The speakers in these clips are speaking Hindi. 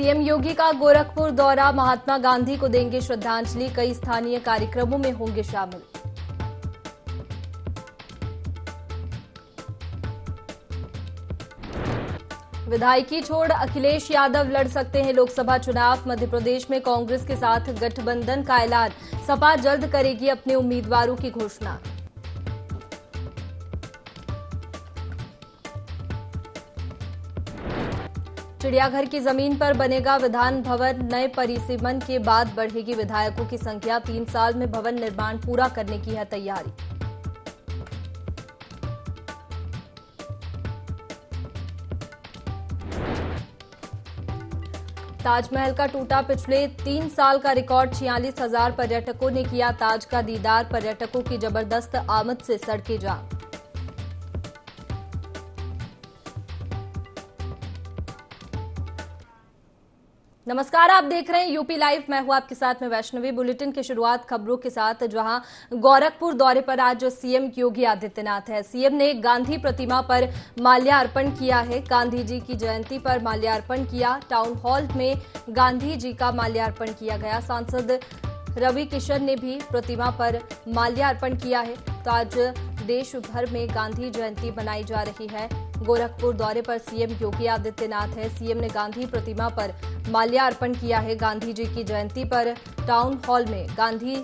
सीएम योगी का गोरखपुर दौरा, महात्मा गांधी को देंगे श्रद्धांजलि, कई स्थानीय कार्यक्रमों में होंगे शामिल। विधायकी छोड़ अखिलेश यादव लड़ सकते हैं लोकसभा चुनाव, मध्य प्रदेश में कांग्रेस के साथ गठबंधन का ऐलान, सपा जल्द करेगी अपने उम्मीदवारों की घोषणा। चिड़ियाघर की जमीन पर बनेगा विधान भवन, नए परिसीमन के बाद बढ़ेगी विधायकों की संख्या, 3 साल में भवन निर्माण पूरा करने की है तैयारी। ताजमहल का टूटा पिछले 3 साल का रिकॉर्ड, 46,000 पर्यटकों ने किया ताज का दीदार, पर्यटकों की जबरदस्त आमद से सड़कें जाम। नमस्कार, आप देख रहे हैं यूपी लाइव। मैं हूं आपके साथ में वैष्णवी। बुलेटिन की शुरुआत खबरों के साथ, जहां गोरखपुर दौरे पर आज सीएम योगी आदित्यनाथ है। सीएम ने गांधी प्रतिमा पर माल्यार्पण किया है, गांधी जी की जयंती पर माल्यार्पण किया। टाउन हॉल में गांधी जी का माल्यार्पण किया गया। सांसद रवि किशन ने भी प्रतिमा पर माल्यार्पण किया है। तो आज देश भर में गांधी जयंती मनाई जा रही है। गोरखपुर दौरे पर सीएम योगी आदित्यनाथ है। सीएम ने गांधी प्रतिमा पर माल्यार्पण किया है। गांधी जी की जयंती पर टाउन हॉल में गांधी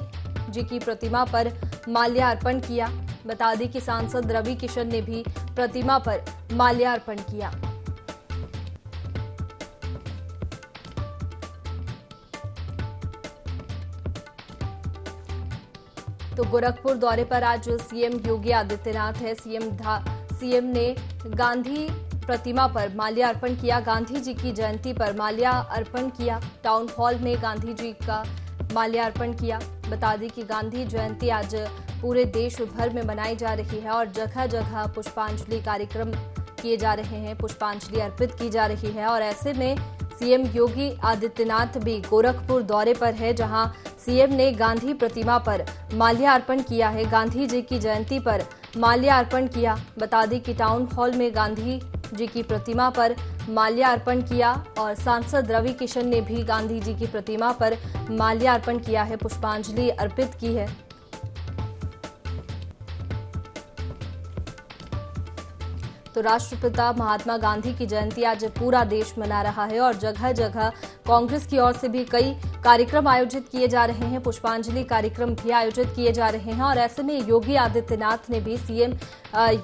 जी की प्रतिमा पर माल्यार्पण किया। बता दें कि सांसद रवि किशन ने भी प्रतिमा पर माल्यार्पण किया। तो गोरखपुर दौरे पर आज सीएम योगी आदित्यनाथ है। सीएम ने गांधी प्रतिमा पर माल्यार्पण किया, गांधी जी की जयंती पर माल्यार्पण किया। टाउन हॉल में गांधी जी का माल्यार्पण किया। बता दें कि गांधी जयंती आज पूरे देश भर में मनाई जा रही है और जगह जगह पुष्पांजलि कार्यक्रम किए जा रहे हैं, पुष्पांजलि अर्पित की जा रही है। और ऐसे में सीएम योगी आदित्यनाथ भी गोरखपुर दौरे पर है, जहां सीएम ने गांधी प्रतिमा पर माल्यार्पण किया है, गांधी जी की जयंती पर माल्यार्पण किया। बता दें कि टाउन हॉल में गांधी जी की प्रतिमा पर माल्यार्पण किया और सांसद रवि किशन ने भी गांधी जी की प्रतिमा पर माल्यार्पण किया है, पुष्पांजलि अर्पित की है। तो राष्ट्रपिता महात्मा गांधी की जयंती आज पूरा देश मना रहा है और जगह जगह कांग्रेस की ओर से भी कई कार्यक्रम आयोजित किए जा रहे हैं, पुष्पांजलि कार्यक्रम भी आयोजित किए जा रहे हैं। और ऐसे में योगी आदित्यनाथ ने भी सीएम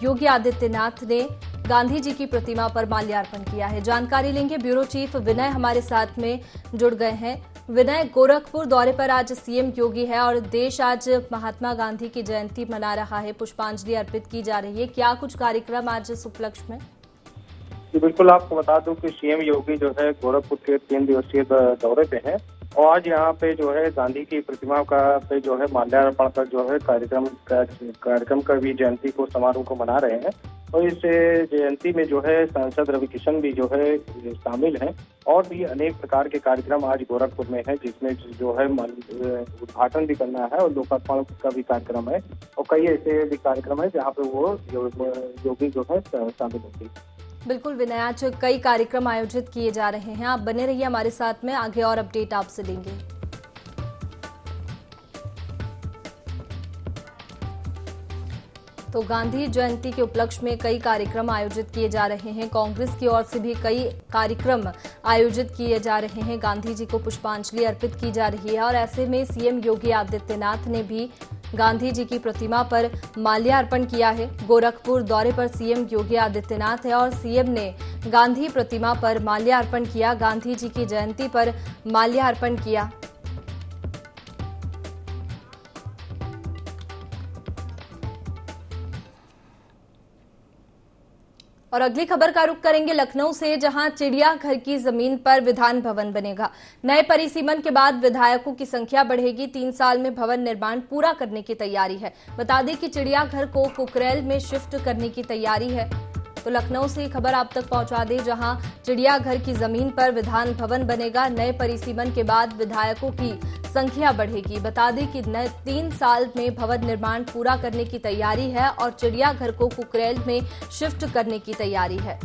योगी आदित्यनाथ ने गांधी जी की प्रतिमा पर माल्यार्पण किया है। जानकारी लेंगे, ब्यूरो चीफ विनय हमारे साथ में जुड़ गए हैं। विनय, गोरखपुर दौरे पर आज सीएम योगी है और देश आज महात्मा गांधी की जयंती मना रहा है, पुष्पांजलि अर्पित की जा रही है। क्या कुछ कार्यक्रम आज इस उपलक्ष्य में? जी बिल्कुल, आपको बता दूं कि सीएम योगी जो है गोरखपुर के 3 दिवसीय दौरे पे है और आज यहाँ पे जो है गांधी की प्रतिमा का पे जो है माल्यार्पण का जो है कार्यक्रम का भी जयंती को समारोह को मना रहे हैं। और इस जयंती में जो है सांसद रवि किशन भी जो है शामिल हैं और भी अनेक प्रकार के कार्यक्रम आज गोरखपुर में है, जिसमें जो है उद्घाटन भी करना है और लोकार्पण का भी कार्यक्रम है और कई ऐसे भी कार्यक्रम है जहाँ पे वो योगी जो है शामिल होंगे। बिल्कुल विनय, आज कई कार्यक्रम आयोजित किए जा रहे हैं। आप बने रहिए हमारे साथ में, आगे और अपडेट आपसे लेंगे। तो गांधी जयंती के उपलक्ष्य में कई कार्यक्रम आयोजित किए जा रहे हैं। कांग्रेस की ओर से भी कई कार्यक्रम आयोजित किए जा रहे हैं। गांधी जी को पुष्पांजलि अर्पित की जा रही है और ऐसे में सीएम योगी आदित्यनाथ ने भी गांधी जी की प्रतिमा पर माल्यार्पण किया है। गोरखपुर दौरे पर सीएम योगी आदित्यनाथ है और सीएम ने गांधी प्रतिमा पर माल्यार्पण किया, गांधी जी की जयंती पर माल्यार्पण किया। और अगली खबर का रुख करेंगे लखनऊ से, जहां चिड़ियाघर की जमीन पर विधान भवन बनेगा। नए परिसीमन के बाद विधायकों की संख्या बढ़ेगी, 3 साल में भवन निर्माण पूरा करने की तैयारी है। बता दें कि चिड़ियाघर को कुकरेल में शिफ्ट करने की तैयारी है। तो लखनऊ से खबर आप तक पहुंचा दें, जहां चिड़ियाघर की जमीन पर विधान भवन बनेगा। नए परिसीमन के बाद विधायकों की संख्या बढ़ेगी। बता दें कि 3 साल में भवन निर्माण पूरा करने की तैयारी है और चिड़ियाघर को कुकरेल में शिफ्ट करने की तैयारी है।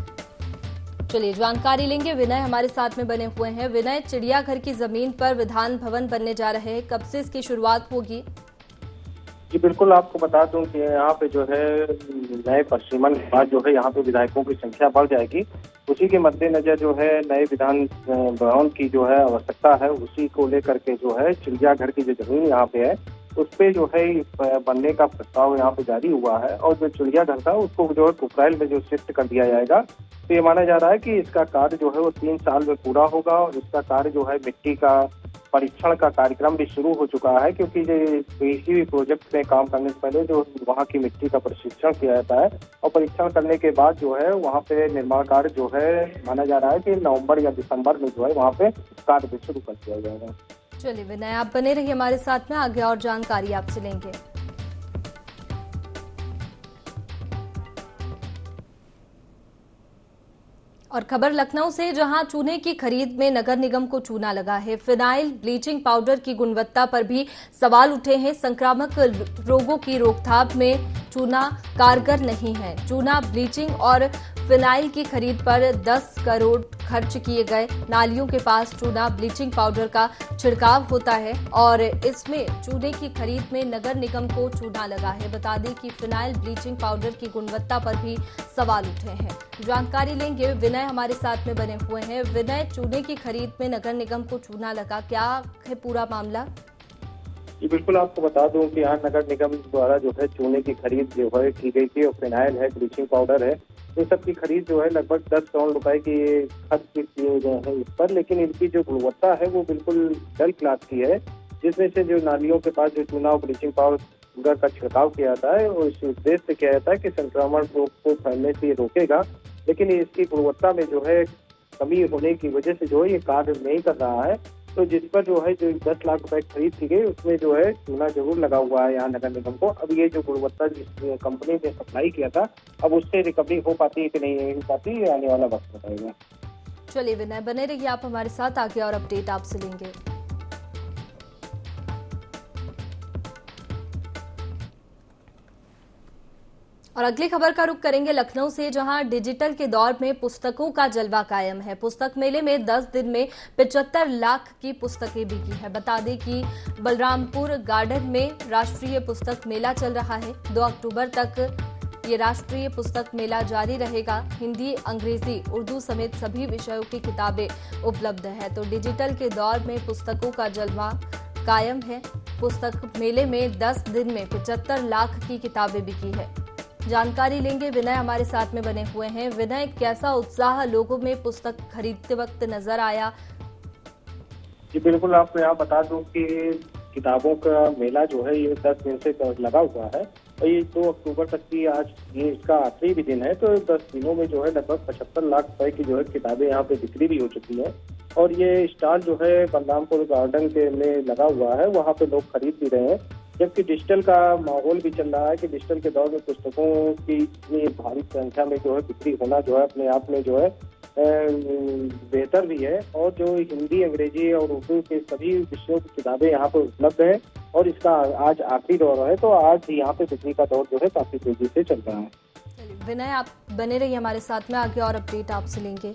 चलिए जानकारी लेंगे, विनय हमारे साथ में बने हुए हैं। विनय, चिड़ियाघर की जमीन पर विधान भवन बनने जा रहे हैं, कब से इसकी शुरुआत होगी? जी बिल्कुल, आपको बता दूं कि यहाँ पे जो है नए परिसीमन के बाद जो है यहाँ पे विधायकों की संख्या बढ़ जाएगी। उसी के मद्देनजर जो है नए विधान भवन की जो है आवश्यकता है, उसी को लेकर के जो है चिड़ियाघर की जो जमीन यहाँ पे है उस पे जो है बनने का प्रस्ताव यहाँ पे जारी हुआ है। और जो चिड़ियाघर था उसको जो है कुकराइल में जो शिफ्ट कर दिया जाएगा। तो ये माना जा रहा है कि इसका कार्य जो है वो 3 साल में पूरा होगा। और इसका कार्य जो है मिट्टी का परीक्षण का कार्यक्रम भी शुरू हो चुका है, क्योंकि किसी भी प्रोजेक्ट में काम करने से पहले जो वहाँ की मिट्टी का प्रशिक्षण किया जाता है और परीक्षण करने के बाद जो है वहाँ पे निर्माण कार्य जो है माना जा रहा है कि नवंबर या दिसंबर में जो है वहाँ पे कार्य भी शुरू कर दिया जाएगा। चलिए विनय, आप बने रहिए हमारे साथ में, आगे और जानकारी आपसे लेंगे। और खबर लखनऊ से, जहां चूने की खरीद में नगर निगम को चूना लगा है। फिनाइल ब्लीचिंग पाउडर की गुणवत्ता पर भी सवाल उठे हैं। संक्रामक रोगों की रोकथाम में चूना कारगर नहीं है। चूना, ब्लीचिंग और फिनाइल की खरीद पर 10 करोड़ खर्च किए गए। नालियों के पास चूना ब्लीचिंग पाउडर का छिड़काव होता है और इसमें चूने की खरीद में नगर निगम को चूना लगा है। बता दें कि फिनाइल ब्लीचिंग पाउडर की गुणवत्ता पर भी सवाल उठे हैं। जानकारी लेंगे, विनय हमारे साथ में बने हुए हैं। विनय, चूने की खरीद में नगर निगम को चूना लगा, क्या है पूरा मामला? जी बिल्कुल, आपको बता दूं कि यहाँ नगर निगम द्वारा जो है चूने की खरीद जो है की गई थी और फिनाइल है, ब्लीचिंग पाउडर है, इन सब की खरीद जो है लगभग 10 करोड़ रुपए की खर्च किए गए हैं इस पर। लेकिन इनकी जो गुणवत्ता है वो बिल्कुल डल क्लास की है, जिसमें से जो नालियों के पास जो चूना और ब्लीचिंग पाउडर का छिड़काव किया जाता है और इस उद्देश्य से किया जाता है कि संक्रमण रोग को फैलने से रोकेगा। लेकिन इसकी गुणवत्ता में जो है कमी होने की वजह से जो है ये कार्य नहीं कर रहा है। तो जिस पर जो है जो 10 लाख रुपए खरीद की गई उसमें जो है चूना जरूर लगा हुआ है यहाँ नगर निगम को। अब ये जो गुणवत्ता जिस कंपनी ने सप्लाई किया था, अब उससे रिकवरी हो पाती है कि नहीं हो पाती, ये आने वाला वक्त बताएगा। चलिए विनय, बने रहिए आप हमारे साथ, आगे और अपडेट आपसे लेंगे। और अगली खबर का रुख करेंगे लखनऊ से, जहां डिजिटल के दौर में पुस्तकों का जलवा कायम है। पुस्तक मेले में 10 दिन में 75 लाख की पुस्तकें बिकी है। बता दें कि बलरामपुर गार्डन में राष्ट्रीय पुस्तक मेला चल रहा है। 2 अक्टूबर तक ये राष्ट्रीय पुस्तक मेला जारी रहेगा। हिंदी, अंग्रेजी, उर्दू समेत सभी विषयों की किताबें उपलब्ध है। तो डिजिटल के दौर में पुस्तकों का जलवा कायम है। पुस्तक मेले में 10 दिन में 75 लाख की किताबें बिकी है। जानकारी लेंगे, विनय हमारे साथ में बने हुए हैं। विनय, कैसा उत्साह लोगों में पुस्तक खरीदते वक्त नजर आया? जी बिल्कुल, आपको यहाँ बता दूं कि किताबों का मेला जो है ये 10 दिन से लगा हुआ है और ये 2 अक्टूबर तक की आज ये इसका आखिरी भी दिन है। तो 10 दिनों में जो है लगभग 75 लाख रुपए की जो है किताबें यहाँ पे बिक्री भी हो चुकी है। और ये स्टॉल जो है बलरामपुर गार्डन के में लगा हुआ है, वहाँ पे लोग खरीद भी रहे हैं। जबकि डिजिटल का माहौल भी चल रहा है कि डिजिटल के दौर में पुस्तकों की इतनी भारी संख्या में जो है बिक्री होना जो है अपने आप में जो है बेहतर भी है। और जो हिंदी, अंग्रेजी और उर्दू के सभी विषयों की किताबें यहाँ पर उपलब्ध है और इसका आज आखिरी दौर है। तो आज यहाँ पे बिक्री का दौर जो है काफी तेजी से चल रहा है। विनय, आप बने रहिए हमारे साथ में, आगे और अपडेट आपसे लेंगे।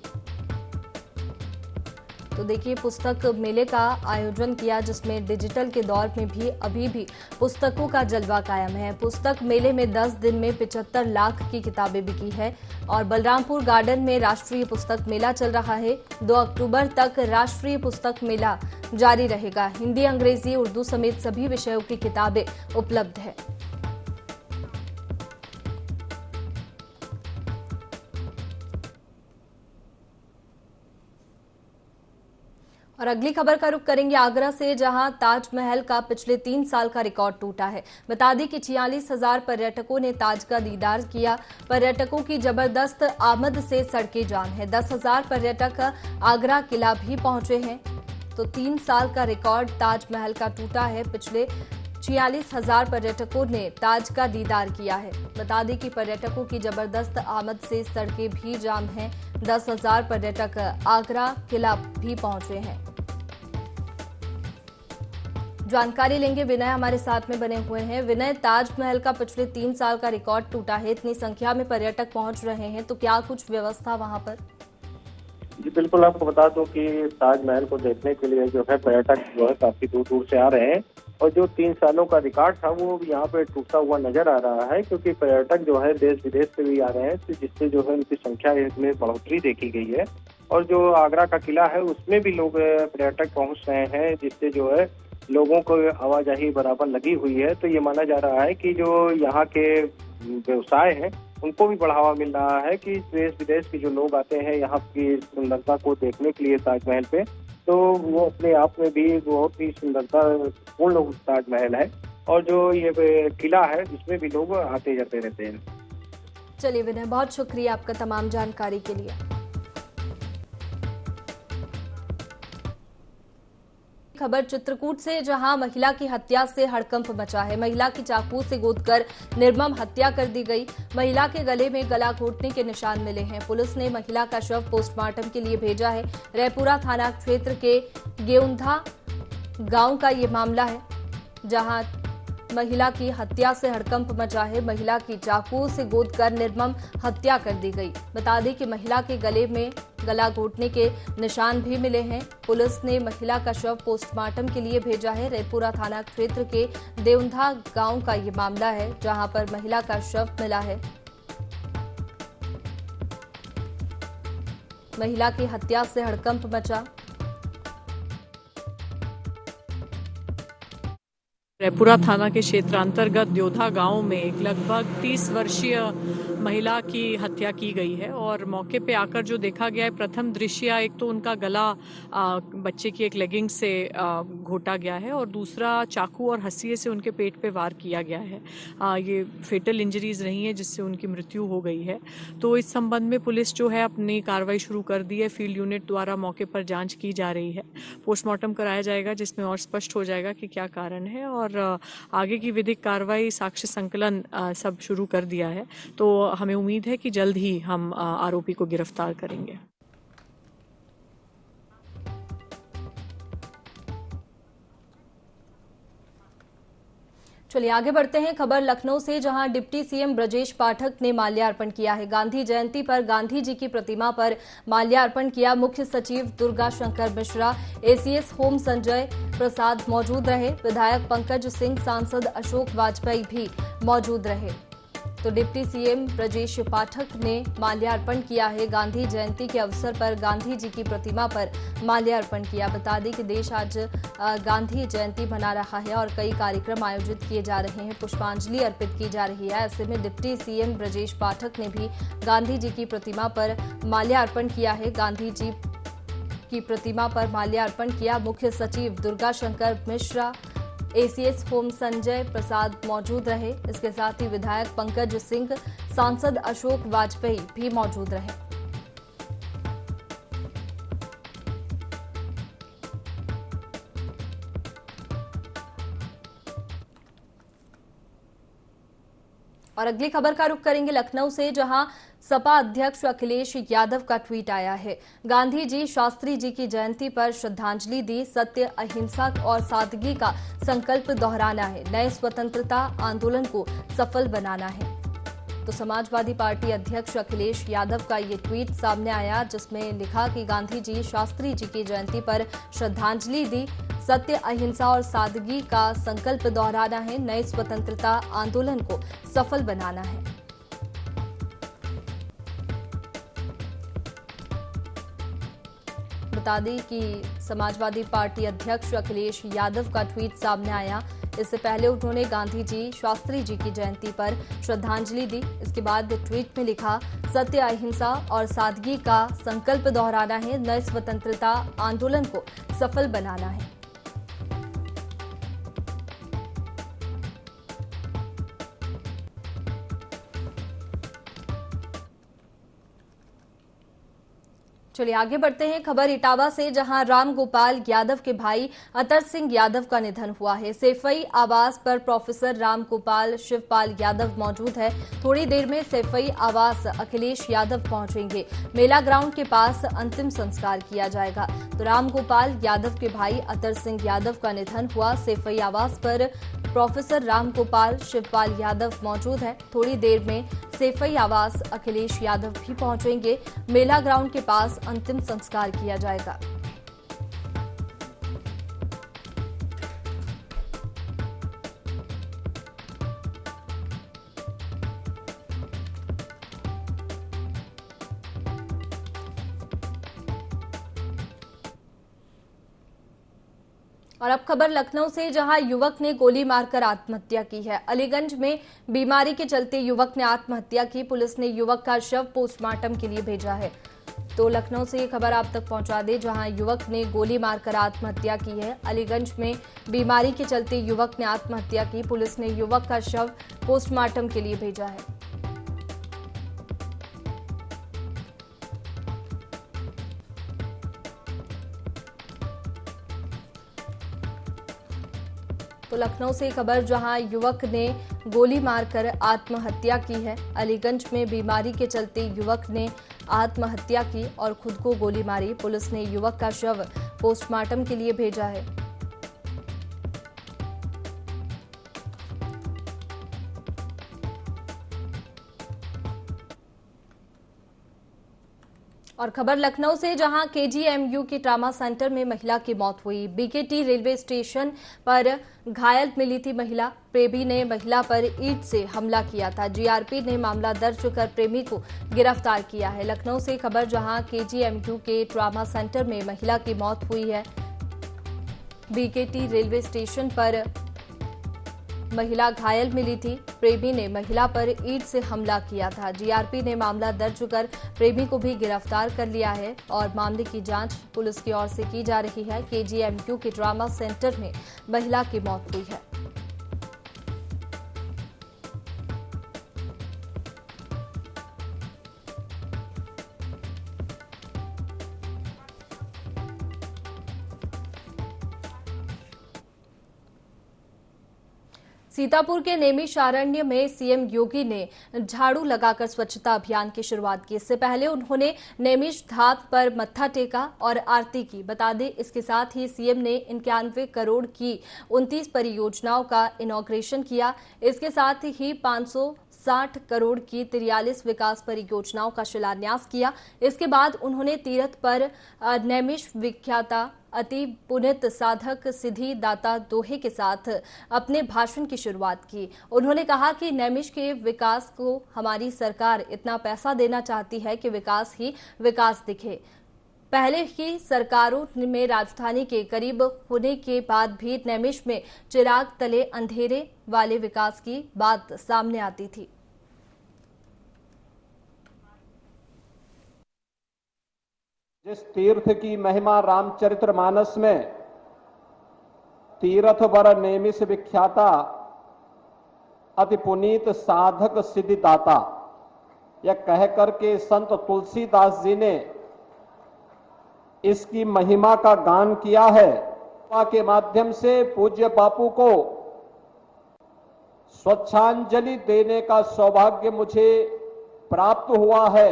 तो देखिए, पुस्तक मेले का आयोजन किया जिसमें डिजिटल के दौर में भी अभी भी पुस्तकों का जलवा कायम है। पुस्तक मेले में 10 दिन में 75 लाख की किताबें बिकी है और बलरामपुर गार्डन में राष्ट्रीय पुस्तक मेला चल रहा है। 2 अक्टूबर तक राष्ट्रीय पुस्तक मेला जारी रहेगा। हिंदी, अंग्रेजी, उर्दू समेत सभी विषयों की किताबें उपलब्ध है। और अगली खबर का रुख करेंगे आगरा से, जहां ताजमहल का पिछले 3 साल का रिकॉर्ड टूटा है। बता दें कि 46,000 पर्यटकों ने ताज का दीदार किया। पर्यटकों की जबरदस्त आमद से सड़कें जाम है। 10,000 पर्यटक आगरा किला भी पहुंचे हैं। तो 3 साल का रिकॉर्ड ताजमहल का टूटा है। पिछले 46,000 पर्यटकों ने ताज का दीदार किया है। बता दें कि पर्यटकों की जबरदस्त आमद से सड़कें भी जाम हैं। 10,000 पर्यटक आगरा किला भी पहुंचे हैं। जानकारी लेंगे, विनय हमारे साथ में बने हुए हैं। विनय, ताजमहल का पिछले 3 साल का रिकॉर्ड टूटा है, इतनी संख्या में पर्यटक पहुंच रहे हैं, तो क्या कुछ व्यवस्था वहां पर? जी बिल्कुल, आपको बता दूं कि ताजमहल को देखने के लिए जो है पर्यटक जो है काफी दूर दूर से आ रहे हैं और जो 3 सालों का रिकॉर्ड था वो यहाँ पे टूटता हुआ नजर आ रहा है, क्योंकि पर्यटक जो है देश विदेश से भी आ रहे हैं, तो जिससे जो है उनकी संख्या इसमें बढ़ोतरी देखी गई है। और जो आगरा का किला है उसमें भी लोग पर्यटक पहुंच रहे हैं, जिससे जो है लोगों को आवाजाही बराबर लगी हुई है। तो ये माना जा रहा है कि जो यहाँ के व्यवसाय हैं उनको भी बढ़ावा मिल रहा है कि देश विदेश के जो लोग आते हैं यहाँ की सुंदरता को देखने के लिए ताजमहल पे, तो वो अपने आप में भी बहुत ही सुंदरता पूर्ण ताजमहल है। और जो ये किला है इसमें भी लोग आते जाते रहते हैं। चलिए विनय, बहुत शुक्रिया आपका तमाम जानकारी के लिए। खबर चित्रकूट से, जहां महिला की हत्या से हड़कंप मचा है। महिला की चाकू से गोदकर निर्मम हत्या कर दी गई। महिला के गले में गला घोटने के निशान मिले हैं। पुलिस ने महिला का शव पोस्टमार्टम के लिए भेजा है। रैपुरा थाना क्षेत्र के गेउंधा गांव का ये मामला है, जहां महिला की हत्या से हड़कंप मचा है। महिला की चाकू से गोदकर निर्मम हत्या कर दी गई। बता दें कि महिला के गले में गला घोटने के निशान भी मिले हैं। पुलिस ने महिला का शव पोस्टमार्टम के लिए भेजा है। रैपुरा थाना क्षेत्र के देउंधा गांव का ये मामला है, जहां पर महिला का शव मिला है। महिला की हत्या से हड़कंप मचा। रैपुरा थाना के क्षेत्र अंतर्गत द्योधा गांव में एक लगभग 30 वर्षीय महिला की हत्या की गई है और मौके पे आकर जो देखा गया है, प्रथम दृश्य एक तो उनका गला बच्चे की एक लेगिंग से घोटा गया है और दूसरा चाकू और हंसिये से उनके पेट पे वार किया गया है। ये फेटल इंजरीज नहीं है जिससे उनकी मृत्यु हो गई है। तो इस संबंध में पुलिस जो है अपनी कार्रवाई शुरू कर दी है। फील्ड यूनिट द्वारा मौके पर जांच की जा रही है। पोस्टमार्टम कराया जाएगा जिसमें और स्पष्ट हो जाएगा कि क्या कारण है और आगे की विधिक कार्रवाई, साक्ष्य संकलन सब शुरू कर दिया है। तो हमें उम्मीद है कि जल्द ही हम आरोपी को गिरफ्तार करेंगे। चलिए आगे बढ़ते हैं। खबर लखनऊ से, जहां डिप्टी सीएम ब्रजेश पाठक ने माल्यार्पण किया है। गांधी जयंती पर गांधी जी की प्रतिमा पर माल्यार्पण किया। मुख्य सचिव दुर्गा शंकर मिश्रा, एसीएस होम संजय प्रसाद मौजूद रहे। विधायक पंकज सिंह, सांसद अशोक वाजपेयी भी मौजूद रहे। तो डिप्टी सीएम ब्रजेश पाठक ने माल्यार्पण किया है। गांधी जयंती के अवसर पर गांधी जी की प्रतिमा पर माल्यार्पण किया। बता दें कि देश आज गांधी जयंती मना रहा है और कई कार्यक्रम आयोजित किए जा रहे हैं, पुष्पांजलि अर्पित की जा रही है। ऐसे में डिप्टी सीएम ब्रजेश पाठक ने भी गांधी जी की प्रतिमा पर माल्यार्पण किया है। गांधी जी की प्रतिमा पर माल्यार्पण किया। मुख्य सचिव दुर्गा शंकर मिश्रा, एसीएस होम संजय प्रसाद मौजूद रहे। इसके साथ ही विधायक पंकज सिंह, सांसद अशोक वाजपेयी भी मौजूद रहे। और अगली खबर का रुख करेंगे लखनऊ से, जहां सपा अध्यक्ष अखिलेश यादव का ट्वीट आया है। गांधी जी, शास्त्री जी की जयंती पर श्रद्धांजलि दी। सत्य, अहिंसा और सादगी का संकल्प दोहराना है। नए स्वतंत्रता आंदोलन को सफल बनाना है। तो समाजवादी पार्टी अध्यक्ष अखिलेश यादव का ये ट्वीट सामने आया, जिसमें लिखा कि गांधी जी, शास्त्री जी की जयंती पर श्रद्धांजलि दी। सत्य, अहिंसा और सादगी का संकल्प दोहराना है। नए स्वतंत्रता आंदोलन को सफल बनाना है। बता दें कि समाजवादी पार्टी अध्यक्ष अखिलेश यादव का ट्वीट सामने आया। इससे पहले उन्होंने गांधी जी, शास्त्री जी की जयंती पर श्रद्धांजलि दी। इसके बाद ट्वीट में लिखा, सत्य, अहिंसा और सादगी का संकल्प दोहराना है। नए स्वतंत्रता आंदोलन को सफल बनाना है। चलिए आगे बढ़ते हैं। खबर इटावा से, जहां रामगोपाल यादव के भाई अतर सिंह यादव का निधन हुआ है। सैफई आवास पर प्रोफेसर रामगोपाल शिवपाल यादव मौजूद है। थोड़ी देर में सैफई आवास अखिलेश यादव पहुंचेंगे। मेला ग्राउंड के पास अंतिम संस्कार किया जाएगा। तो रामगोपाल यादव के भाई अतर सिंह यादव का निधन हुआ। सैफई आवास पर प्रोफेसर रामगोपाल शिवपाल यादव मौजूद है। थोड़ी देर में सैफई आवास अखिलेश यादव भी पहुंचेंगे। मेला ग्राउंड के पास अंतिम संस्कार किया जाएगा। और अब खबर लखनऊ से, जहां युवक ने गोली मारकर आत्महत्या की है। अलीगंज में बीमारी के चलते युवक ने आत्महत्या की। पुलिस ने युवक का शव पोस्टमार्टम के लिए भेजा है। तो लखनऊ से ये खबर आप तक पहुंचा दे, जहां युवक ने गोली मारकर आत्महत्या की है। अलीगंज में बीमारी के चलते युवक ने आत्महत्या की। पुलिस ने युवक का शव पोस्टमार्टम के लिए भेजा है। तो लखनऊ से खबर, जहां युवक ने गोली मारकर आत्महत्या की है। अलीगंज में बीमारी के चलते युवक ने आत्महत्या की और खुद को गोली मारी। पुलिस ने युवक का शव पोस्टमार्टम के लिए भेजा है। और खबर लखनऊ से, जहां केजीएमयू के ट्रामा सेंटर में महिला की मौत हुई। बीकेटी रेलवे स्टेशन पर घायल मिली थी महिला। प्रेमी ने महिला पर ईंट से हमला किया था। जीआरपी ने मामला दर्ज कर प्रेमी को गिरफ्तार किया है। लखनऊ से खबर, जहां केजीएमयू के ट्रामा सेंटर में महिला की मौत हुई है। बीकेटी रेलवे स्टेशन पर महिला घायल मिली थी। प्रेमी ने महिला पर ईंट से हमला किया था। जीआरपी ने मामला दर्ज कर प्रेमी को भी गिरफ्तार कर लिया है और मामले की जांच पुलिस की ओर से की जा रही है। केजीएमयू के ट्रामा सेंटर में महिला की मौत हुई है। सीतापुर के नैमिषारण्य में सीएम योगी ने झाड़ू लगाकर स्वच्छता अभियान की शुरुआत की। इससे पहले उन्होंने नैमिष घाट पर मत्था टेका और आरती की। बता दें, इसके साथ ही सीएम ने 91 करोड़ की 29 परियोजनाओं का इनॉग्रेशन किया। इसके साथ ही 560 करोड़ की 43 विकास परियोजनाओं का शिलान्यास किया। इसके बाद उन्होंने तीर्थ पर नैमिष विख्याता अति पुनित साधक सिद्धि दाता दोहे के साथ अपने भाषण की शुरुआत की। उन्होंने कहा कि नैमिष के विकास को हमारी सरकार इतना पैसा देना चाहती है कि विकास ही विकास दिखे। पहले की सरकारों में राजधानी के करीब होने के बाद भी नैमिष में चिराग तले अंधेरे वाले विकास की बात सामने आती थी। जिस तीर्थ की महिमा रामचरितमानस में तीर्थ वर नैमिष विख्याता अति पुनीत साधक सिद्धिदाता, यह कह करके संत तुलसीदास जी ने इसकी महिमा का गान किया है। के माध्यम से पूज्य बापू को स्वच्छांजलि देने का सौभाग्य मुझे प्राप्त हुआ है।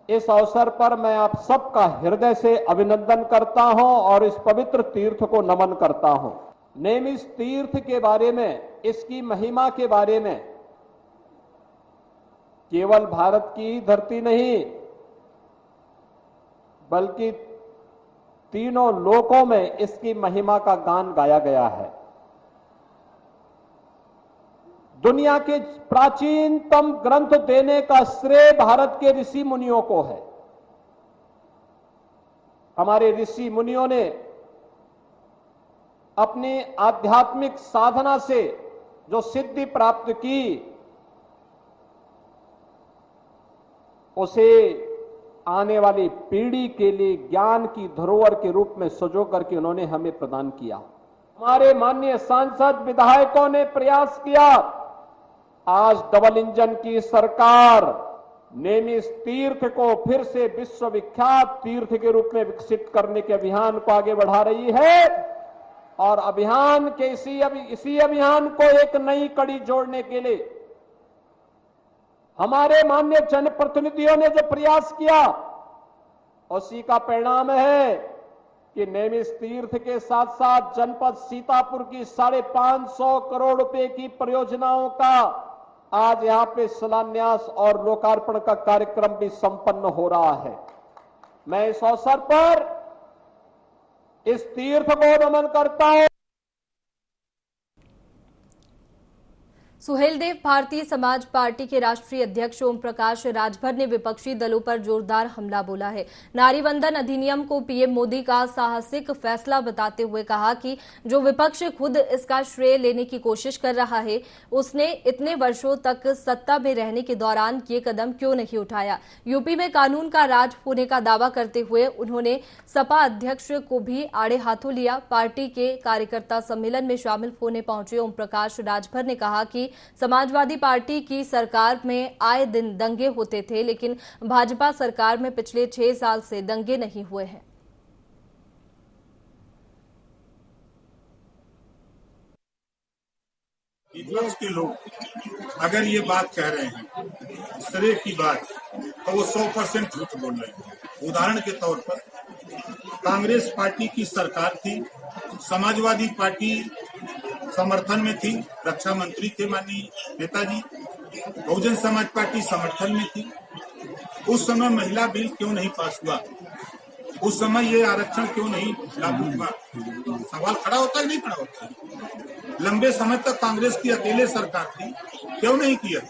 इस अवसर पर मैं आप सबका हृदय से अभिनंदन करता हूं और इस पवित्र तीर्थ को नमन करता हूं। नैमिष तीर्थ के बारे में, इसकी महिमा के बारे में केवल भारत की धरती नहीं बल्कि तीनों लोकों में इसकी महिमा का गान गाया गया है। दुनिया के प्राचीनतम ग्रंथ देने का श्रेय भारत के ऋषि मुनियों को है। हमारे ऋषि मुनियों ने अपनी आध्यात्मिक साधना से जो सिद्धि प्राप्त की उसे आने वाली पीढ़ी के लिए ज्ञान की धरोहर के रूप में सजो करके उन्होंने हमें प्रदान किया। हमारे माननीय सांसद विधायकों ने प्रयास किया। आज डबल इंजन की सरकार नैमिष तीर्थ को फिर से विश्वविख्यात तीर्थ के रूप में विकसित करने के अभियान को आगे बढ़ा रही है और अभियान के इसी अभियान को एक नई कड़ी जोड़ने के लिए हमारे माननीय जनप्रतिनिधियों ने जो प्रयास किया उसी का परिणाम है कि नैमिष तीर्थ के साथ साथ जनपद सीतापुर की 550 करोड़ रुपए की परियोजनाओं का आज यहां पे शिलान्यास और लोकार्पण का कार्यक्रम भी संपन्न हो रहा है। मैं इस अवसर पर इस तीर्थ को नमन करता हूं। सुहेलदेव भारतीय समाज पार्टी के राष्ट्रीय अध्यक्ष ओम प्रकाश राजभर ने विपक्षी दलों पर जोरदार हमला बोला है। नारी वंदन अधिनियम को पीएम मोदी का साहसिक फैसला बताते हुए कहा कि जो विपक्ष खुद इसका श्रेय लेने की कोशिश कर रहा है, उसने इतने वर्षों तक सत्ता में रहने के दौरान ये कदम क्यों नहीं उठाया। यूपी में कानून का राज होने का दावा करते हुए उन्होंने सपा अध्यक्ष को भी आड़े हाथों लिया। पार्टी के कार्यकर्ता सम्मेलन में शामिल होने पहुंचे ओम प्रकाश राजभर ने कहा कि समाजवादी पार्टी की सरकार में आए दिन दंगे होते थे, लेकिन भाजपा सरकार में पिछले 6 साल से दंगे नहीं हुए हैं। विपक्ष के लोग अगर ये बात कह रहे हैं इस तरह की बात, तो वो 100% झूठ बोल रहे हैं। उदाहरण के तौर पर कांग्रेस पार्टी की सरकार थी, समाजवादी पार्टी समर्थन में थी, रक्षा मंत्री थे माननीय नेताजी, बहुजन समाज पार्टी समर्थन में थी। उस समय महिला बिल क्यों नहीं पास हुआ? उस समय ये आरक्षण क्यों नहीं लागू हुआ? सवाल खड़ा होता है, नहीं खड़ा होता है? लंबे समय तक कांग्रेस की अकेले सरकार थी, क्यों नहीं किया?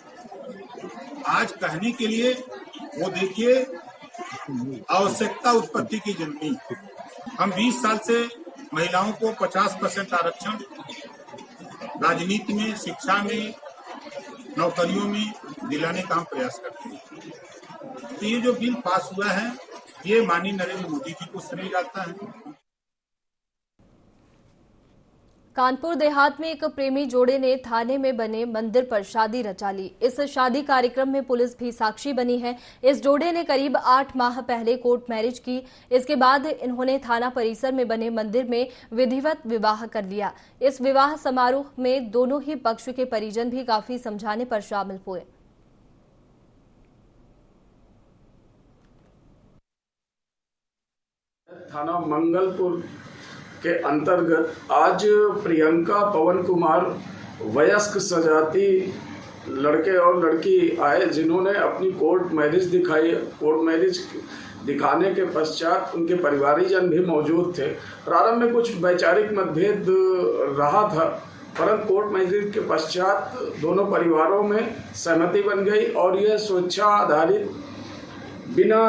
आज कहने के लिए वो देखिए आवश्यकता उत्पत्ति की जननी। हम 20 साल से महिलाओं को 50% आरक्षण राजनीति में, शिक्षा में, नौकरियों में दिलाने का हम प्रयास करते हैं। तो ये जो बिल पास हुआ है, ये माननीय नरेंद्र मोदी जी को श्रेय जाता है। कानपुर देहात में एक प्रेमी जोड़े ने थाने में बने मंदिर पर शादी रचा ली। इस शादी कार्यक्रम में पुलिस भी साक्षी बनी है। इस जोड़े ने करीब 8 माह पहले कोर्ट मैरिज की। इसके बाद इन्होंने थाना परिसर में बने मंदिर में विधिवत विवाह कर लिया। इस विवाह समारोह में दोनों ही पक्ष के परिजन भी काफी समझाने पर शामिल हुए। थाना मंगलपुर के अंतर्गत आज प्रियंका पवन कुमार वयस्क सजाती लड़के और लड़की आए, जिन्होंने अपनी कोर्ट मैरिज दिखाई। कोर्ट मैरिज दिखाने के पश्चात उनके परिवारीजन भी मौजूद थे। प्रारंभ में कुछ वैचारिक मतभेद रहा था, परंतु कोर्ट मैरिज के पश्चात दोनों परिवारों में सहमति बन गई और यह स्वेच्छा आधारित बिना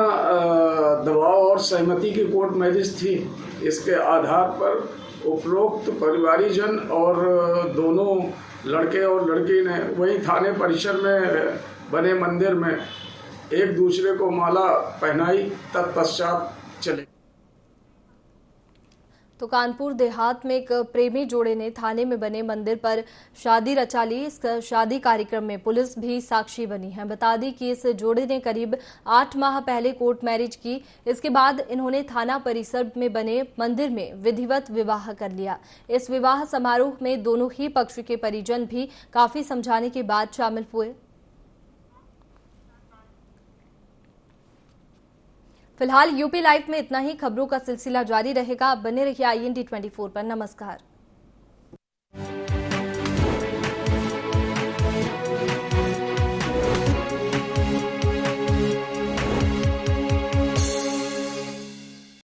दबाव और सहमति की कोर्ट मैरिज थी। इसके आधार पर उपरोक्त परिवारीजन और दोनों लड़के और लड़की ने वही थाने परिसर में बने मंदिर में एक दूसरे को माला पहनाई, तत्पश्चात चले। तो कानपुर देहात में एक प्रेमी जोड़े ने थाने में बने मंदिर पर शादी रचा ली। इस शादी कार्यक्रम में पुलिस भी साक्षी बनी है। बता दी कि इस जोड़े ने करीब 8 माह पहले कोर्ट मैरिज की। इसके बाद इन्होंने थाना परिसर में बने मंदिर में विधिवत विवाह कर लिया। इस विवाह समारोह में दोनों ही पक्ष के परिजन भी काफी समझाने के बाद शामिल हुए। फिलहाल यूपी लाइव में इतना ही। खबरों का सिलसिला जारी रहेगा। बने रहिए IND 24 पर। नमस्कार।